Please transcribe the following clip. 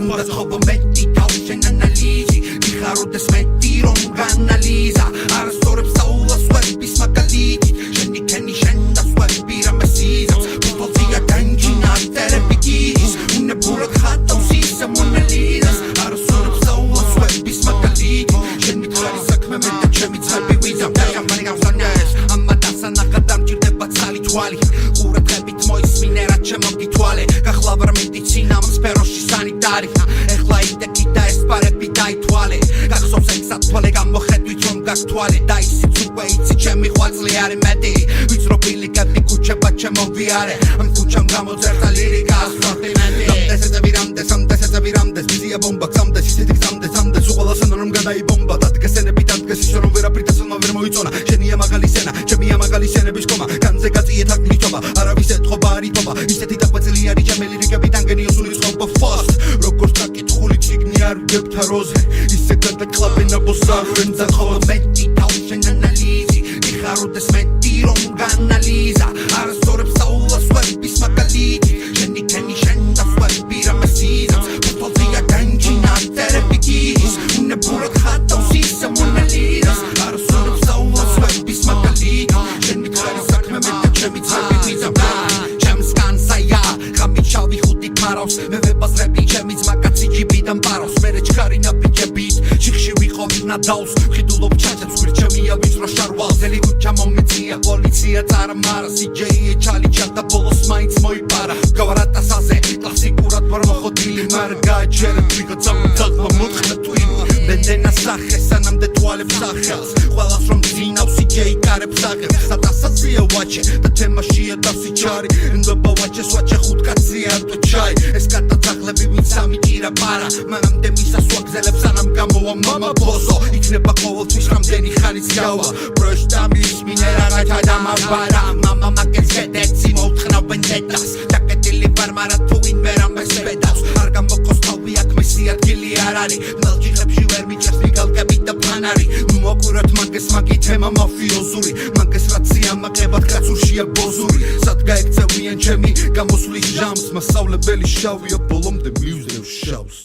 უნდა თხოვო მეტი თავშენ ანალიზი მიხაროდეს მეტი რომ განალიზა არასწორებს საულას ვერბის მაგალითით შენი ქენი შენ დასვები რამესიზავს ფუტოლზია განჯინა ტერები გიდის უნებურად ხატავს ისე მონალიზას არასწორებს საულას ვერბის მაგალითით შენი ხარი საქმე მე და ჩემი ძმები ვიზამ დაჟამბანი გამსონეს ამა დასანახად დამჭირდება ცალი თვალი ყურადღებით მოისმინე რაც შემოგითვალე გახლავარ მედიცინა სფეროში სანიტარი ეხლა იდექი და ესპარები დაითვალე გახსოვს ეგ სათვალე გამოხედვით რომ გაგთვალე და ისიც უკვე იცი ჩემი ღვაწლი არის მეტი ვიწრობილი კეპი ქუჩება ჩემოვიარე ამ ქუჩამ გამოძერთა ლირიკა რამდენს ვიზია ბომბა გზამდეს ისეთი გზამდეს უყოლას ანუ რომ გადაიბომბა დადგესენები დადგეს ისე რომ ვერაფრით ასლმა ვერ მოიწონა შენია მაღალი სენა ჩემია მაღალი სენების კომა განზე გაწიეთ აქ მითობა არავის ეთყობა არითობა ისეთი დაყვეწილი არის ჩემი ლირიკები დანგენიო სული ცხოვრობა ფოსტ როგორც დაკითხული ციგნი არ ვგებთა როზე ისე გადაკლავენ აბოსარენ ზახოვა მეტი თავშენ ანალიზი მიხაროდეს მეტი რომ განალიზა არასწორებს საულას ვერბის მაგალითით შენი ქენი შენ დასვები რამესიზავს ფუტოლზია განჯინა ტერები გიდის უნებურად ხატავს ისე მონალიზას არასწორებს საულას ვერბის მაგალითით შენი ხარი საქმე მე და ჩემი ძმები ვიზამ ჩემს განსაია ხამით შავი ხუთი ქარავს მე ვებაზრები ჩემი ძმა კაცი ჯიბიდან პარავს მერე ჩქარი ნაბიჯებით შიხში ვიყავით ნადავს ხიდულობ ჩაჭებს გვირჩემია ვიწრო შარვალ ზელი ქუჩა მომეწია პოლიცია წარამარა სიჯეიე ჩალი ჩატა ბოლოს მაინც მოიპარა გავარატასაზე კლასიკურად ვარ მოხდილი მარ გააჩერებ ვიღაცა მძალმა მოთხნა ტვინი მენდენა სახე სანამდე თვალებს სახელს ყველას რომ ძინავს სიჯეი კარებს აღებს სატასაცია ვაჩე და თემაშია დავსიჩარი ნდობა ვაჩეს ვაჩე ხუთკაცია არტო ჩაი ეს გადაწახლები ვინც სამიჭირა პარა მანამდე მისას ვაგზელებს სანამ გამოვა მამა ბოსო იქნება ყოველთვის რამდენი ხანიც გავა ბროშტა მისმინე რაღაცა დამაბარა მამა მაგეს შედეცი მოუთხრავენ დედას დაკეტილი ვარ მარა თუ ვინმე რამეს ბედავს არ გამოყოს თავი აქ მისი ადგილი არ არის მელჭიხებში ვერ მიჭერს მიგალკები და ფანარი ნუ მოგურათ მაგეს მაგი თემა მაფიოზური მაგეს რაცია მაკებად კაცურშია ბოზური სად გაექცევიან ჩემი გამოსვლის ჟამს მასწავლებელი შავია ბოლომდე მივზრევ შავს